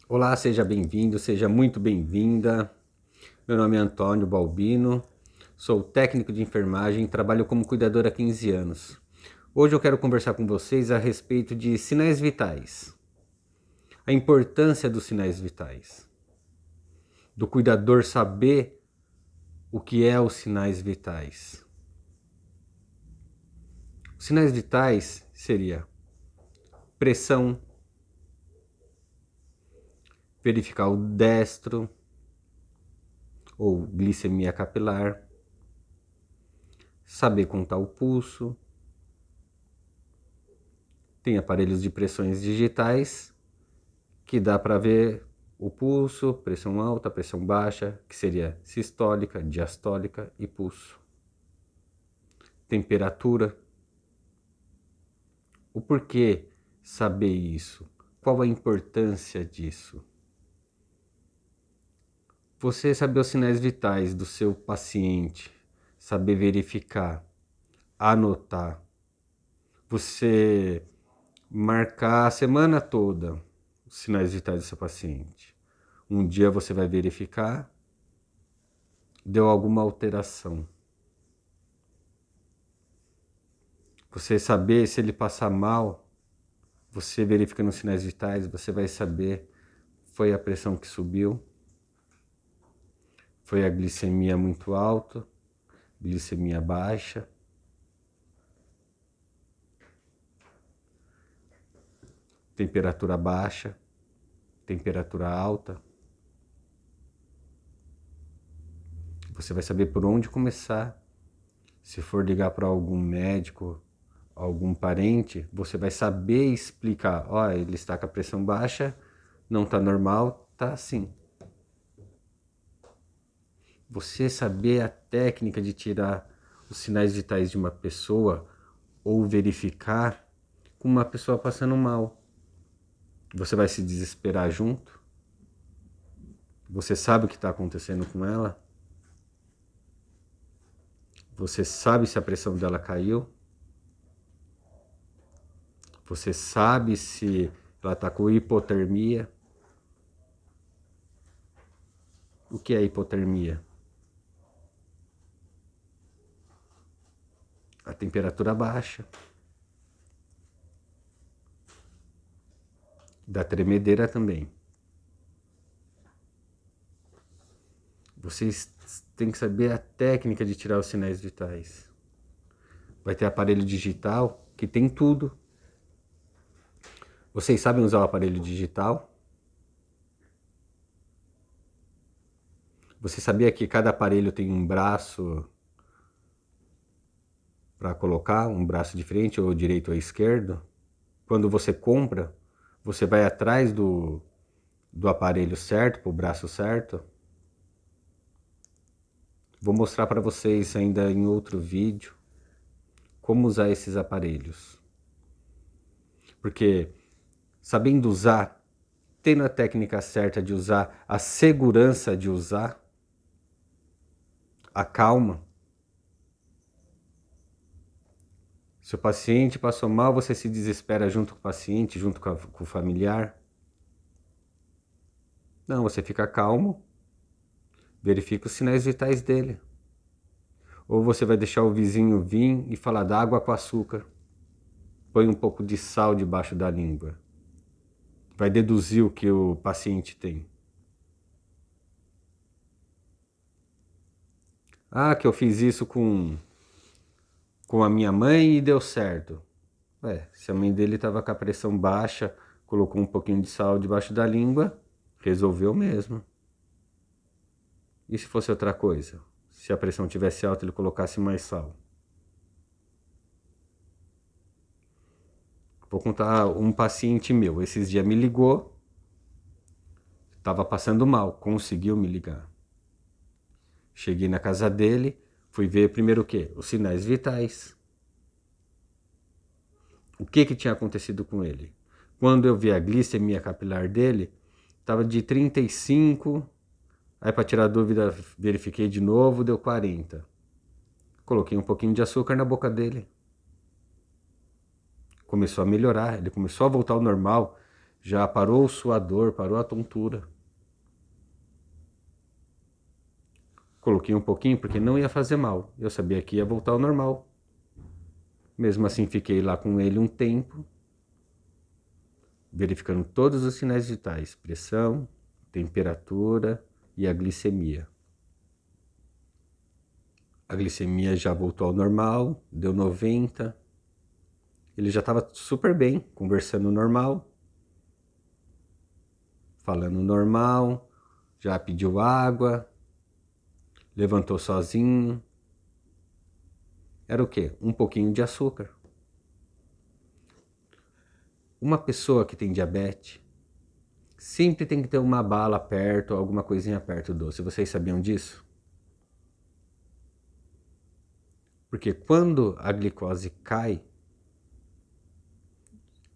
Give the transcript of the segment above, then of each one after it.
Olá, seja bem-vindo, seja muito bem-vinda. Meu nome é Antônio Balbino, sou técnico de enfermagem e trabalho como cuidador há 15 anos. Hoje eu quero conversar com vocês a respeito de sinais vitais, a importância dos sinais vitais, do cuidador saber o que é os sinais vitais. Os sinais vitais seria pressão, verificar o destro ou glicemia capilar, saber contar o pulso. Tem aparelhos de pressões digitais que dá para ver o pulso, pressão alta, pressão baixa, que seria sistólica, diastólica e pulso. Temperatura. O porquê saber isso? Qual a importância disso? Você saber os sinais vitais do seu paciente, saber verificar, anotar. Você marcar a semana toda os sinais vitais do seu paciente. Um dia você vai verificar, deu alguma alteração. Você saber se ele passar mal, você verificando os sinais vitais, você vai saber foi a pressão que subiu, foi a glicemia muito alta, glicemia baixa. Temperatura baixa, temperatura alta. Você vai saber por onde começar. Se for ligar para algum médico, algum parente, você vai saber explicar, ó, ele está com a pressão baixa, não está normal, tá assim. Você saber a técnica de tirar os sinais vitais de uma pessoa ou verificar com uma pessoa passando mal. Você vai se desesperar junto? Você sabe o que está acontecendo com ela? Você sabe se a pressão dela caiu? Você sabe se ela está com hipotermia? O que é hipotermia? A temperatura baixa. Da tremedeira também. Vocês têm que saber a técnica de tirar os sinais vitais. Vai ter aparelho digital que tem tudo. Vocês sabem usar o aparelho digital? Você sabia que cada aparelho tem um braço para colocar, um braço de frente, ou direito ou esquerdo? Quando você compra, você vai atrás do aparelho certo, para o braço certo. Vou mostrar para vocês ainda em outro vídeo como usar esses aparelhos. Porque sabendo usar, tendo a técnica certa de usar, a segurança de usar, a calma. Se o paciente passou mal, você se desespera junto com o paciente, junto com o familiar. Não, você fica calmo, verifica os sinais vitais dele. Ou você vai deixar o vizinho vir e falar da água com açúcar. Põe um pouco de sal debaixo da língua. Vai deduzir o que o paciente tem. Ah, que eu fiz isso com a minha mãe e deu certo. Se a mãe dele estava com a pressão baixa, colocou um pouquinho de sal debaixo da língua, resolveu mesmo. E se fosse outra coisa? Se a pressão tivesse alta, ele colocasse mais sal. Vou contar um paciente meu. Esses dias me ligou, estava passando mal, conseguiu me ligar. Cheguei na casa dele, fui ver primeiro o quê? Os sinais vitais. O que tinha acontecido com ele? Quando eu vi a glicemia capilar dele, estava de 35, aí para tirar dúvida verifiquei de novo, deu 40. Coloquei um pouquinho de açúcar na boca dele. Começou a melhorar, ele começou a voltar ao normal. já parou sua dor, parou a tontura. Coloquei um pouquinho porque não ia fazer mal. Eu sabia que ia voltar ao normal. Mesmo assim, fiquei lá com ele um tempo, verificando todos os sinais vitais: pressão, temperatura e a glicemia. A glicemia já voltou ao normal, deu 90. Ele já estava super bem, conversando normal, falando normal, já pediu água, levantou sozinho. Era o quê? Um pouquinho de açúcar. Uma pessoa que tem diabetes sempre tem que ter uma bala perto, alguma coisinha perto doce. Vocês sabiam disso? Porque quando a glicose cai,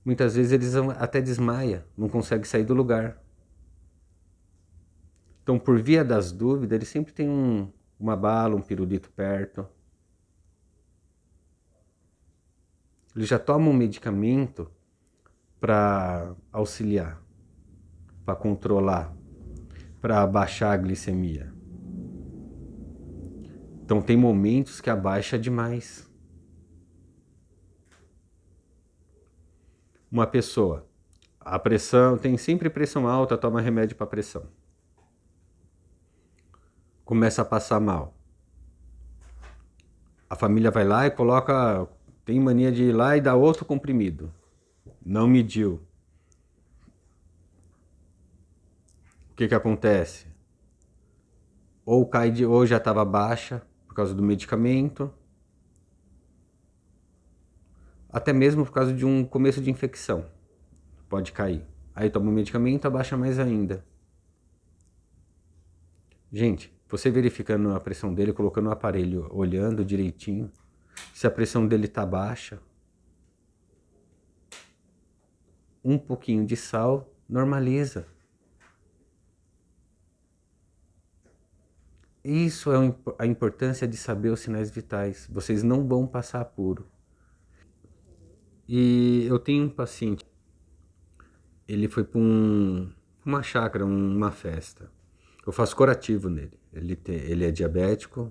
muitas vezes eles até desmaia, não conseguem sair do lugar. Então, por via das dúvidas, ele sempre tem uma bala, um pirulito perto. Ele já toma um medicamento para auxiliar, para controlar, para abaixar a glicemia. Então tem momentos que abaixa demais. Uma pessoa, a pressão, tem sempre pressão alta, toma remédio para pressão. Começa a passar mal. A família vai lá e coloca, tem mania de ir lá e dar outro comprimido. Não mediu. O que acontece? Ou já estava baixa por causa do medicamento, até mesmo por causa de um começo de infecção. Pode cair. Aí toma o medicamento, abaixa mais ainda. Gente, você verificando a pressão dele, colocando o aparelho, olhando direitinho, se a pressão dele tá baixa, um pouquinho de sal normaliza. Isso é a importância de saber os sinais vitais. Vocês não vão passar apuro. E eu tenho um paciente, ele foi para uma chácara, uma festa. Eu faço curativo nele. Ele é diabético,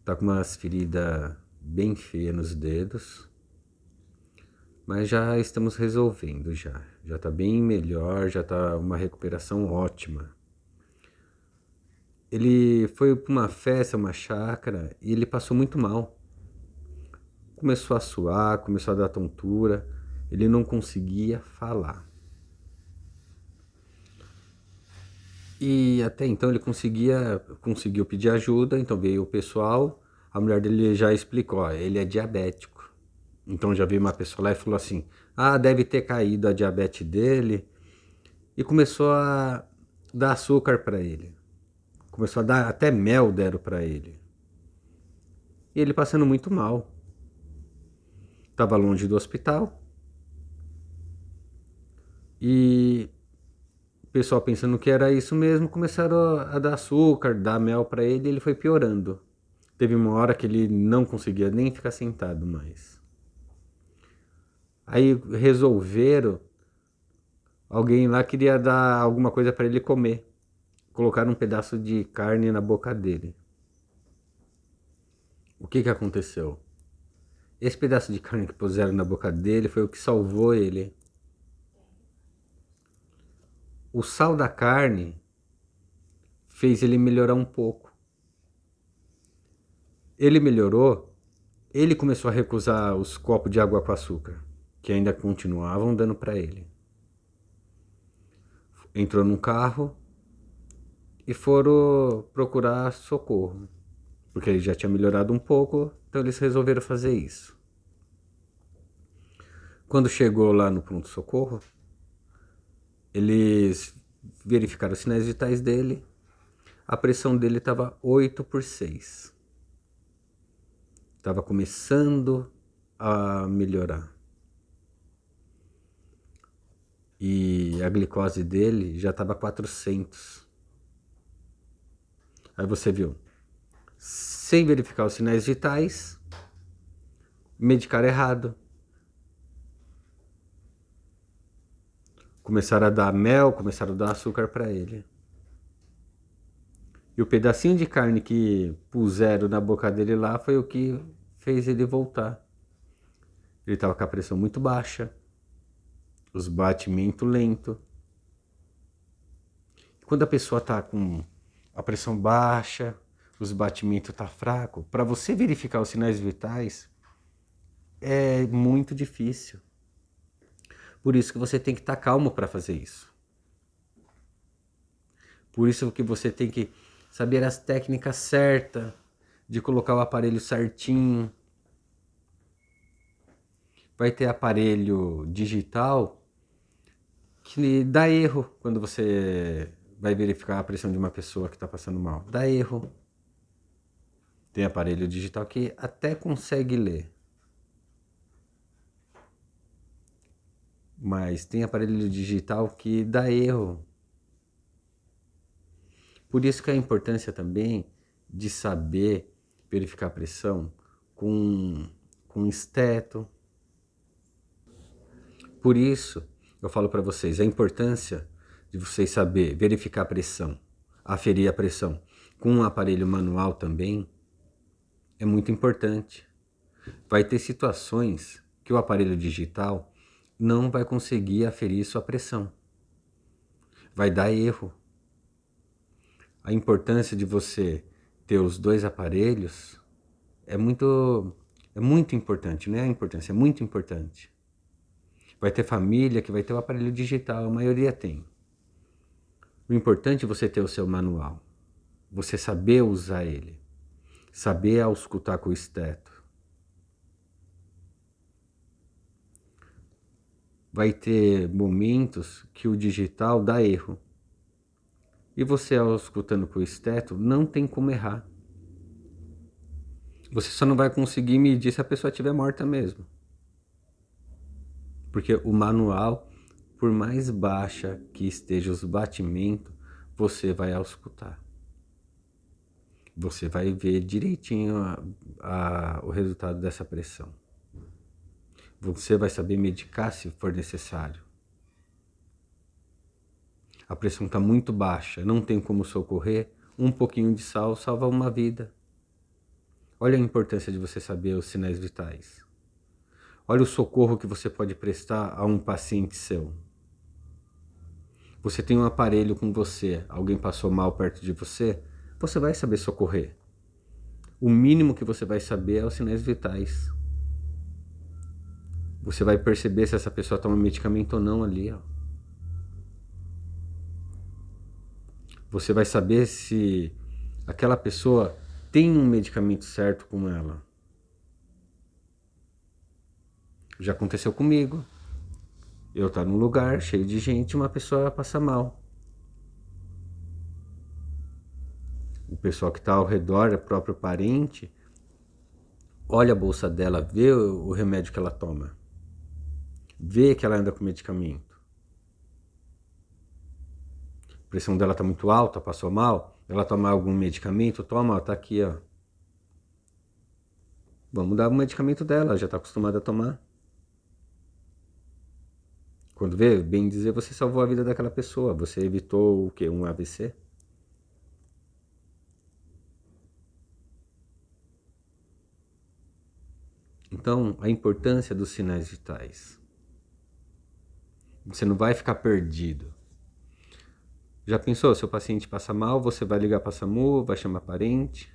tá com umas feridas bem feias nos dedos, mas já estamos resolvendo já. Já tá bem melhor, já tá uma recuperação ótima. Ele foi para uma festa, uma chácara, e ele passou muito mal. Começou a suar, começou a dar tontura, ele não conseguia falar. E até então ele conseguiu pedir ajuda, então veio o pessoal, a mulher dele já explicou, ó, ele é diabético. Então já veio uma pessoa lá e falou assim, deve ter caído a diabetes dele, e começou a dar açúcar para ele. Começou a dar, até mel deram para ele. E ele passando muito mal. Estava longe do hospital. E o pessoal pensando que era isso mesmo, começaram a dar açúcar, dar mel para ele, e ele foi piorando. Teve uma hora que ele não conseguia nem ficar sentado mais. Aí resolveram, alguém lá queria dar alguma coisa para ele comer. Colocaram um pedaço de carne na boca dele. O que aconteceu? Esse pedaço de carne que puseram na boca dele foi o que salvou ele. O sal da carne fez ele melhorar um pouco. Ele melhorou, ele começou a recusar os copos de água com açúcar, que ainda continuavam dando para ele. Entrou num carro e foram procurar socorro, porque ele já tinha melhorado um pouco, então eles resolveram fazer isso. Quando chegou lá no pronto-socorro, eles verificaram os sinais vitais dele, a pressão dele estava 8/6. Estava começando a melhorar. E a glicose dele já estava 400. Aí você viu, sem verificar os sinais vitais, medicar errado. Começaram a dar mel, começaram a dar açúcar para ele. E o pedacinho de carne que puseram na boca dele lá foi o que fez ele voltar. Ele estava com a pressão muito baixa, os batimentos lentos. Quando a pessoa está com a pressão baixa, os batimentos tá fraco, para você verificar os sinais vitais é muito difícil. Por isso que você tem que estar calmo para fazer isso. Por isso que você tem que saber as técnicas certas de colocar o aparelho certinho. Vai ter aparelho digital que dá erro quando você vai verificar a pressão de uma pessoa que está passando mal. Dá erro. Tem aparelho digital que até consegue ler. Mas tem aparelho digital que dá erro. Por isso que a importância também de saber verificar a pressão com esteto. Por isso eu falo para vocês a importância de vocês saber verificar a pressão, aferir a pressão com um aparelho manual também é muito importante. Vai ter situações que o aparelho digital não vai conseguir aferir sua pressão. Vai dar erro. A importância de você ter os dois aparelhos é muito importante, né? A importância é muito importante. Vai ter família que vai ter o aparelho digital, a maioria tem. O importante é você ter o seu manual, você saber usar ele, saber auscultar com o esteto. Vai ter momentos que o digital dá erro. E você, auscultando com o esteto, não tem como errar. Você só não vai conseguir medir se a pessoa estiver morta mesmo. Porque o manual, por mais baixa que esteja os batimentos, você vai auscultar. Você vai ver direitinho o resultado dessa pressão. Você vai saber medicar se for necessário. A pressão está muito baixa, não tem como socorrer. Um pouquinho de sal salva uma vida. Olha a importância de você saber os sinais vitais. Olha o socorro que você pode prestar a um paciente seu. Você tem um aparelho com você, alguém passou mal perto de você, você vai saber socorrer. O mínimo que você vai saber é os sinais vitais. Você vai perceber se essa pessoa toma medicamento ou não ali, ó. Você vai saber se aquela pessoa tem um medicamento certo com ela. Já aconteceu comigo. Eu estar num lugar cheio de gente e uma pessoa passa mal. O pessoal que está ao redor, é próprio parente, olha a bolsa dela, vê o remédio que ela toma. Vê que ela anda com medicamento. A pressão dela está muito alta, passou mal. Ela toma algum medicamento? Toma, tá aqui, ó. Vamos dar o medicamento dela, já está acostumada a tomar. Quando vê, bem dizer, você salvou a vida daquela pessoa. Você evitou o quê? Um AVC? Então, a importância dos sinais vitais. Você não vai ficar perdido. Já pensou, se o paciente passa mal, você vai ligar para a SAMU, vai chamar parente,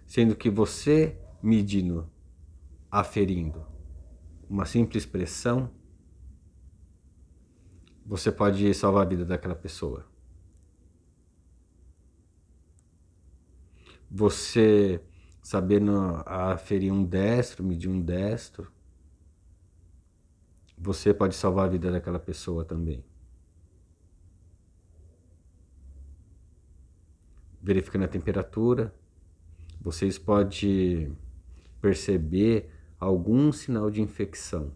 sendo que você medindo, aferindo uma simples pressão, você pode salvar a vida daquela pessoa. Você sabendo aferir um destro, medir um destro, você pode salvar a vida daquela pessoa também. Verificando a temperatura, vocês podem perceber algum sinal de infecção.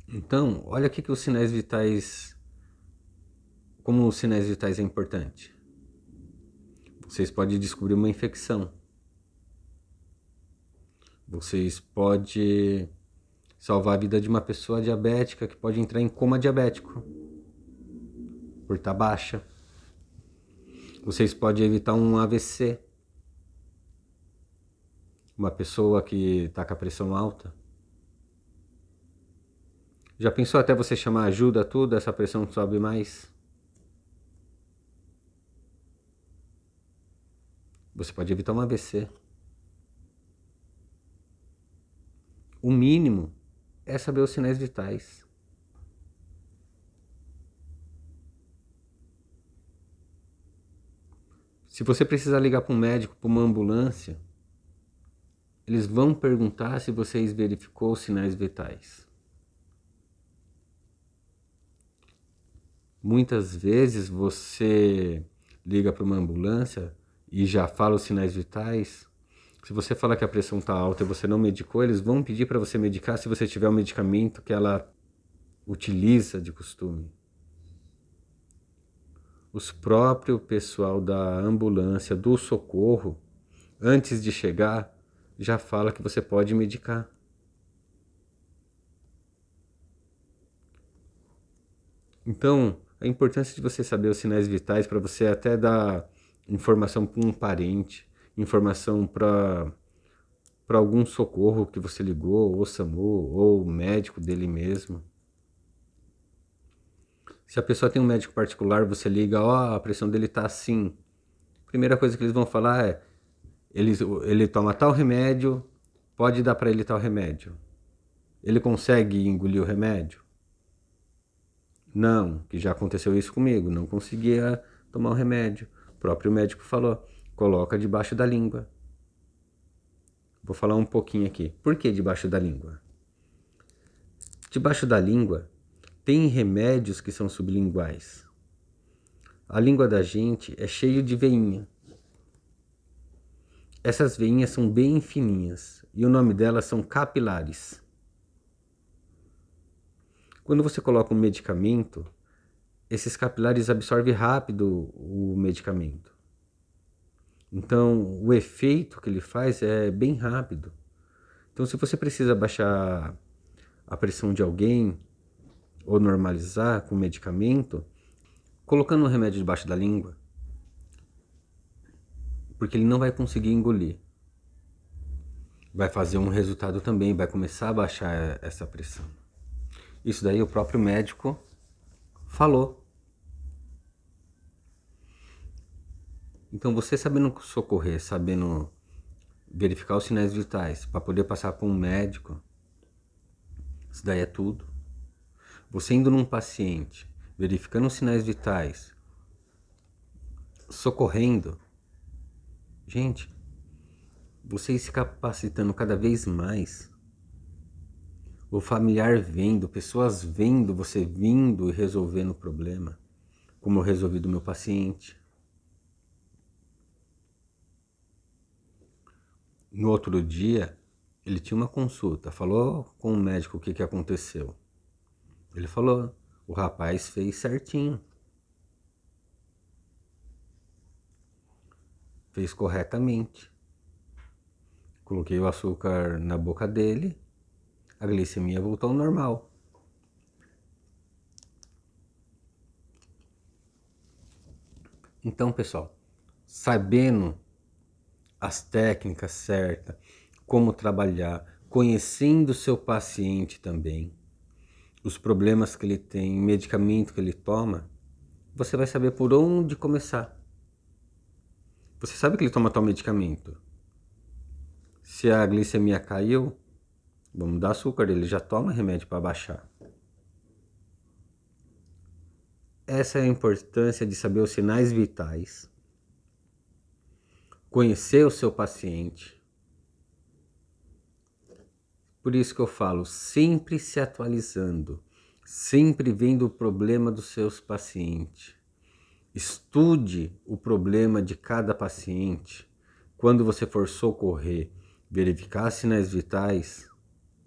Então, olha aqui que os sinais vitais, como os sinais vitais é importante. Vocês podem descobrir uma infecção. Vocês podem salvar a vida de uma pessoa diabética que pode entrar em coma diabético por estar baixa. Vocês podem evitar um AVC. Uma pessoa que está com a pressão alta. Já pensou até você chamar ajuda, tudo, essa pressão sobe mais? Você pode evitar um AVC. O mínimo é saber os sinais vitais. Se você precisar ligar para um médico, para uma ambulância, eles vão perguntar se vocês verificou os sinais vitais. Muitas vezes você liga para uma ambulância e já fala os sinais vitais. Se você falar que a pressão está alta e você não medicou, eles vão pedir para você medicar se você tiver o medicamento que ela utiliza de costume. Os próprios pessoal da ambulância, do socorro, antes de chegar, já fala que você pode medicar. Então, a importância de você saber os sinais vitais para você até dar informação para um parente, informação para algum socorro que você ligou, ou SAMU, ou o médico dele mesmo. Se a pessoa tem um médico particular, você liga, ó, a pressão dele tá assim. Primeira coisa que eles vão falar é, ele toma tal remédio, pode dar para ele tal remédio. Ele consegue engolir o remédio? Não, que já aconteceu isso comigo, não conseguia tomar o remédio. O próprio médico falou, coloca debaixo da língua. Vou falar um pouquinho aqui. Por que debaixo da língua? Debaixo da língua tem remédios que são sublinguais. A língua da gente é cheia de veinha. Essas veinhas são bem fininhas e o nome delas são capilares. Quando você coloca um medicamento, esses capilares absorvem rápido o medicamento. Então, o efeito que ele faz é bem rápido. Então, se você precisa baixar a pressão de alguém ou normalizar com medicamento, colocando um remédio debaixo da língua, porque ele não vai conseguir engolir. Vai fazer um resultado também, vai começar a baixar essa pressão. Isso daí o próprio médico falou. Então você sabendo socorrer, sabendo verificar os sinais vitais para poder passar para um médico, isso daí é tudo. Você indo num paciente, verificando os sinais vitais, socorrendo, gente, você se capacitando cada vez mais, o familiar vendo, pessoas vendo você vindo e resolvendo o problema, como eu resolvi do meu paciente. No outro dia, ele tinha uma consulta, falou com o médico o que aconteceu. Ele falou, o rapaz fez certinho. Fez corretamente. Coloquei o açúcar na boca dele, a glicemia voltou ao normal. Então, pessoal, sabendo as técnicas certas, como trabalhar, conhecendo o seu paciente também, os problemas que ele tem, medicamento que ele toma, você vai saber por onde começar. Você sabe que ele toma tal medicamento. Se a glicemia caiu, vamos dar açúcar, ele já toma remédio para baixar. Essa é a importância de saber os sinais vitais, conhecer o seu paciente. Por isso que eu falo, sempre se atualizando, sempre vendo o problema dos seus pacientes. Estude o problema de cada paciente. Quando você for socorrer, verificar sinais vitais,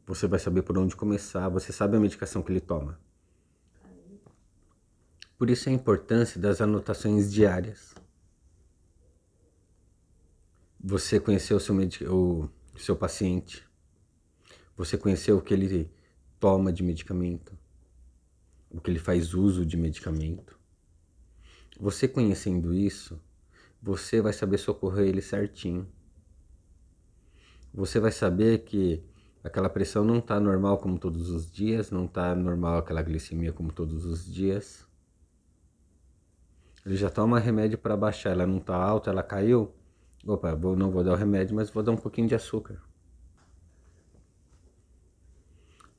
você vai saber por onde começar, você sabe a medicação que ele toma. Por isso a importância das anotações diárias. Você conheceu o seu paciente, você conheceu o que ele toma de medicamento, o que ele faz uso de medicamento. Você conhecendo isso, você vai saber socorrer ele certinho. Você vai saber que aquela pressão não está normal como todos os dias, não está normal aquela glicemia como todos os dias. Ele já toma remédio para baixar, ela não está alta, ela caiu. Opa, não vou dar o remédio, mas vou dar um pouquinho de açúcar.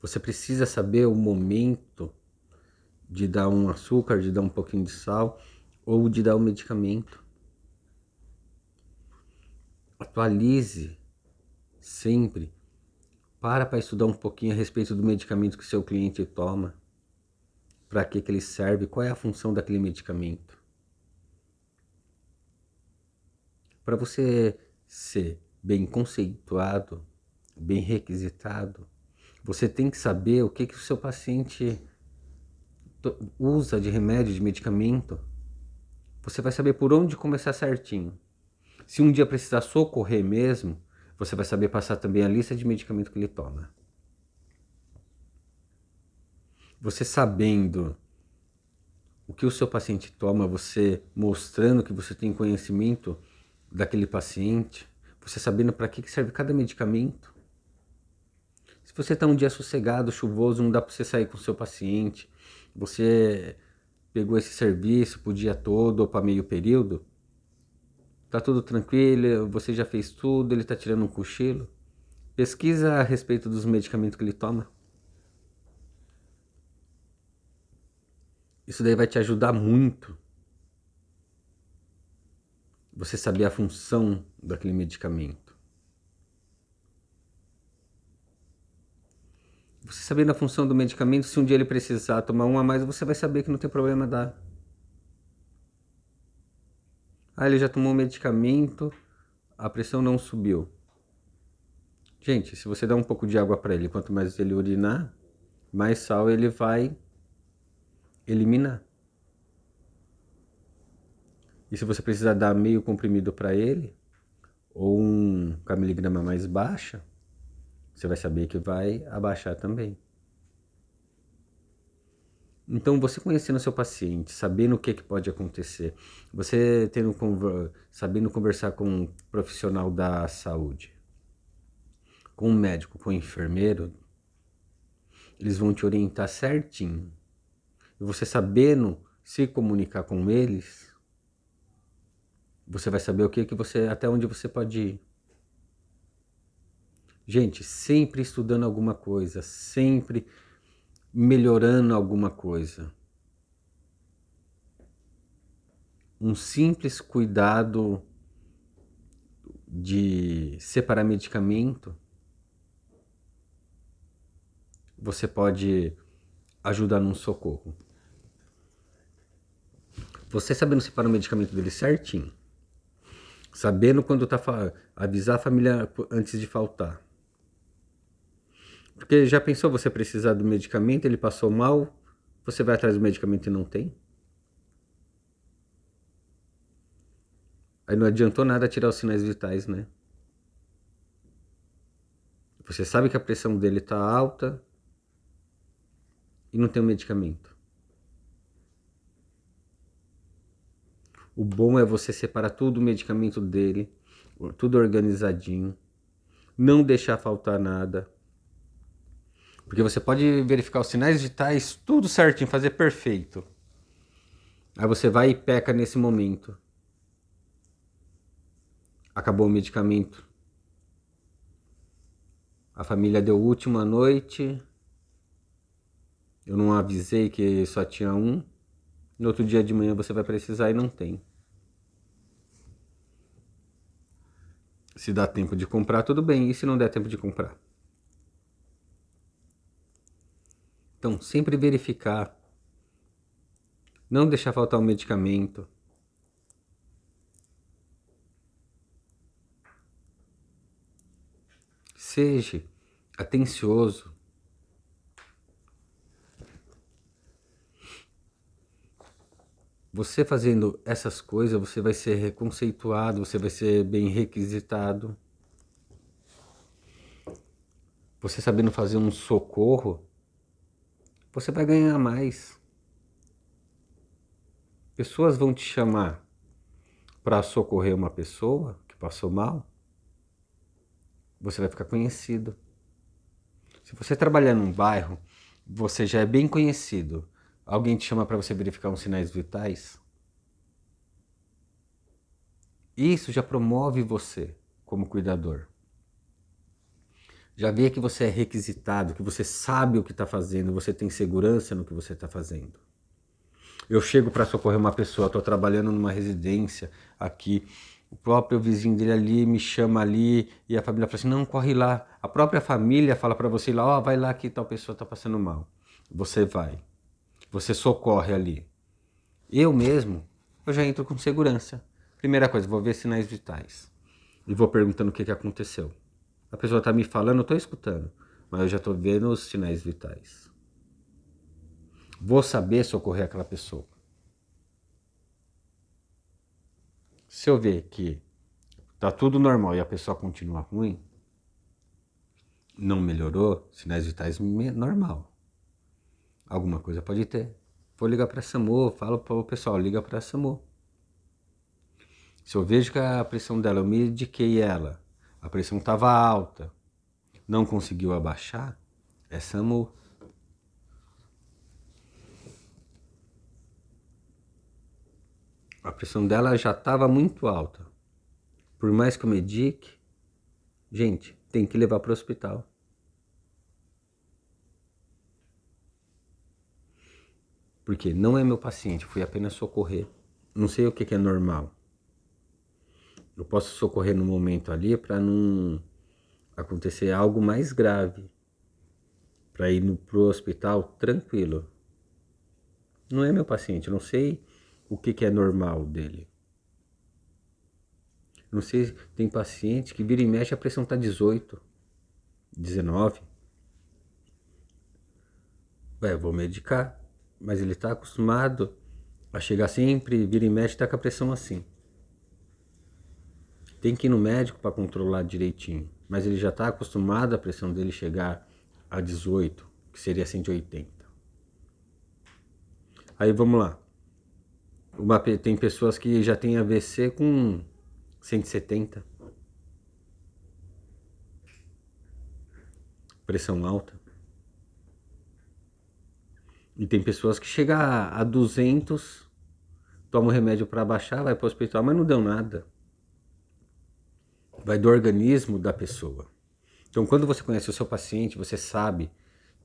Você precisa saber o momento de dar um açúcar, de dar um pouquinho de sal ou de dar o medicamento. Atualize sempre. Para estudar um pouquinho a respeito do medicamento que seu cliente toma. Para que ele serve, qual é a função daquele medicamento. Para você ser bem conceituado, bem requisitado, você tem que saber o que o seu paciente usa de remédio, de medicamento. Você vai saber por onde começar certinho. Se um dia precisar socorrer mesmo, você vai saber passar também a lista de medicamento que ele toma. Você sabendo o que o seu paciente toma, você mostrando que você tem conhecimento daquele paciente, você sabendo para que serve cada medicamento. Se você está um dia sossegado, chuvoso, não dá para você sair com o seu paciente, você pegou esse serviço para o dia todo ou para meio período, tá tudo tranquilo, você já fez tudo, ele está tirando um cochilo, pesquisa a respeito dos medicamentos que ele toma. Isso daí vai te ajudar muito. Você saber a função daquele medicamento. Você sabendo a função do medicamento, se um dia ele precisar tomar um a mais, você vai saber que não tem problema dar. Ah, ele já tomou um medicamento, a pressão não subiu. Gente, se você dá um pouco de água para ele, quanto mais ele urinar, mais sal ele vai eliminar. E se você precisar dar meio comprimido para ele, ou com a miligrama mais baixa, você vai saber que vai abaixar também. Então, você conhecendo o seu paciente, sabendo o que pode acontecer, você sabendo conversar com um profissional da saúde, com um médico, com um enfermeiro, eles vão te orientar certinho. E você sabendo se comunicar com eles, você vai saber até onde você pode ir. Gente, sempre estudando alguma coisa, sempre melhorando alguma coisa. Um simples cuidado de separar medicamento, você pode ajudar num socorro. Você sabendo separar o medicamento dele certinho, sabendo quando avisar a família antes de faltar. Porque já pensou você precisar do medicamento, ele passou mal, você vai atrás do medicamento e não tem? Aí não adiantou nada tirar os sinais vitais, né? Você sabe que a pressão dele está alta e não tem o medicamento. O bom é você separar tudo o medicamento dele, tudo organizadinho, não deixar faltar nada. Porque você pode verificar os sinais vitais, tudo certinho, fazer perfeito. Aí você vai e peca nesse momento. Acabou o medicamento. A família deu última noite. Eu não avisei que só tinha um. No outro dia de manhã você vai precisar e não tem. Se dá tempo de comprar, tudo bem. E se não der tempo de comprar? Então, sempre verificar. Não deixar faltar o medicamento. Seja atencioso. Você fazendo essas coisas, você vai ser reconceituado, você vai ser bem requisitado. Você sabendo fazer um socorro, você vai ganhar mais. Pessoas vão te chamar para socorrer uma pessoa que passou mal, você vai ficar conhecido. Se você trabalhar num bairro, você já é bem conhecido. Alguém te chama para você verificar uns sinais vitais. Isso já promove você como cuidador. Já vê que você é requisitado, que você sabe o que está fazendo, você tem segurança no que você está fazendo. Eu chego para socorrer uma pessoa, estou trabalhando numa residência aqui, o próprio vizinho dele ali me chama ali e a família fala assim, não, corre lá. A própria família fala para você ir lá, ó, vai lá que tal pessoa está passando mal. Você vai, você socorre ali. Eu mesmo, eu já entro com segurança. Primeira coisa, vou ver sinais vitais e vou perguntando o que aconteceu. A pessoa está me falando, eu estou escutando, mas eu já estou vendo os sinais vitais. Vou saber socorrer aquela pessoa. Se eu ver que tá tudo normal e a pessoa continua ruim, não melhorou, sinais vitais normal. Alguma coisa pode ter. Vou ligar para a SAMU, falo para o pessoal, liga para a SAMU. Se eu vejo que a pressão dela, eu mediquei ela, a pressão estava alta, não conseguiu abaixar, é SAMU. A pressão dela já estava muito alta. Por mais que eu medique, gente, tem que levar para o hospital. Porque não é meu paciente, fui apenas socorrer. Não sei o que é normal. Eu posso socorrer no momento ali para não acontecer algo mais grave. Para ir pro hospital tranquilo. Não é meu paciente, eu não sei o que é normal dele. Não sei, tem paciente que vira e mexe a pressão tá 18, 19. Ué, eu vou medicar. Mas ele tá acostumado a chegar sempre, vira e mexe, tá com a pressão assim. Tem que ir no médico para controlar direitinho. Mas ele já está acostumado a pressão dele chegar a 18, que seria 180. Aí vamos lá. Tem pessoas que já têm AVC com 170. Pressão alta. E tem pessoas que chegam a 200, toma o remédio para baixar, vai para o hospital, mas não deu nada. Vai do organismo da pessoa. Então, quando você conhece o seu paciente, você sabe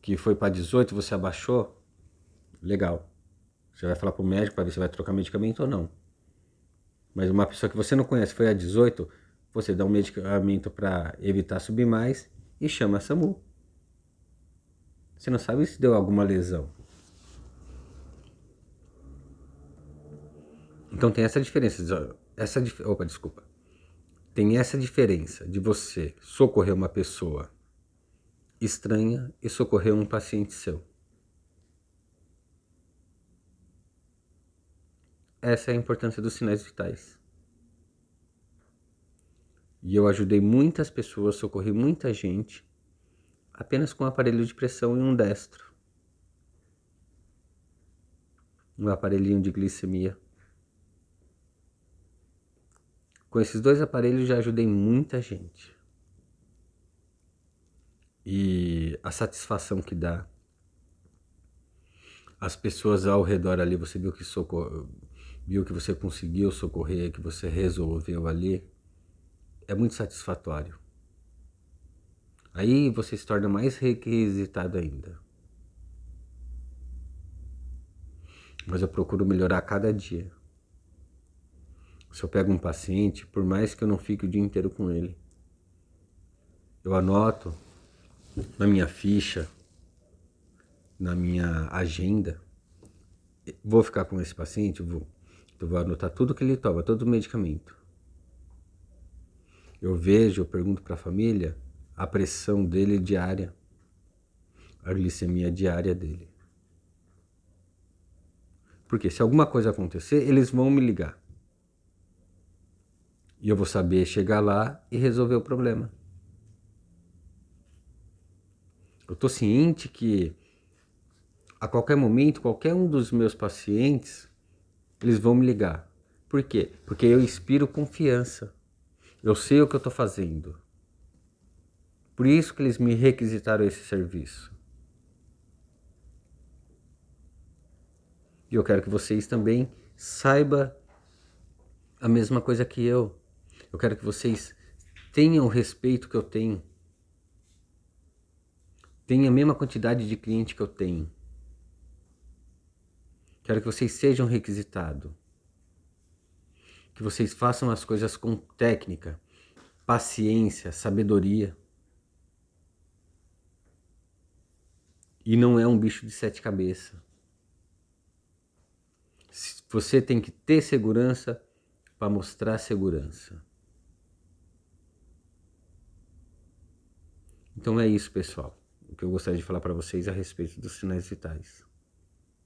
que foi para 18, você abaixou, legal. Você vai falar para o médico para ver se vai trocar medicamento ou não. Mas uma pessoa que você não conhece foi a 18, você dá um medicamento para evitar subir mais e chama a SAMU. Você não sabe se deu alguma lesão. Então tem essa diferença. Desculpa. Tem essa diferença de você socorrer uma pessoa estranha e socorrer um paciente seu. Essa é a importância dos sinais vitais. E eu ajudei muitas pessoas, socorri muita gente, apenas com um aparelho de pressão e um destro. Um aparelhinho de glicemia. Com esses dois aparelhos já ajudei muita gente. E a satisfação que dá. As pessoas ao redor ali, você viu viu que você conseguiu socorrer, que você resolveu ali. É muito satisfatório. Aí você se torna mais requisitado ainda. Mas eu procuro melhorar a cada dia. Se eu pego um paciente, por mais que eu não fique o dia inteiro com ele, eu anoto na minha ficha, na minha agenda, vou ficar com esse paciente? Vou. Então vou anotar tudo que ele toma, todo o medicamento. Eu vejo, eu pergunto para a família a pressão dele diária, a glicemia diária dele. Porque se alguma coisa acontecer, eles vão me ligar. E eu vou saber chegar lá e resolver o problema. Eu estou ciente que a qualquer momento, qualquer um dos meus pacientes, eles vão me ligar. Por quê? Porque eu inspiro confiança. Eu sei o que eu estou fazendo. Por isso que eles me requisitaram esse serviço. E eu quero que vocês também saibam a mesma coisa que eu. Eu quero que vocês tenham o respeito que eu tenho. Tenham a mesma quantidade de cliente que eu tenho. Quero que vocês sejam requisitados. Que vocês façam as coisas com técnica, paciência, sabedoria. E não é um bicho de 7 cabeças. Você tem que ter segurança para mostrar segurança. Então é isso, pessoal. O que eu gostaria de falar para vocês a respeito dos sinais vitais.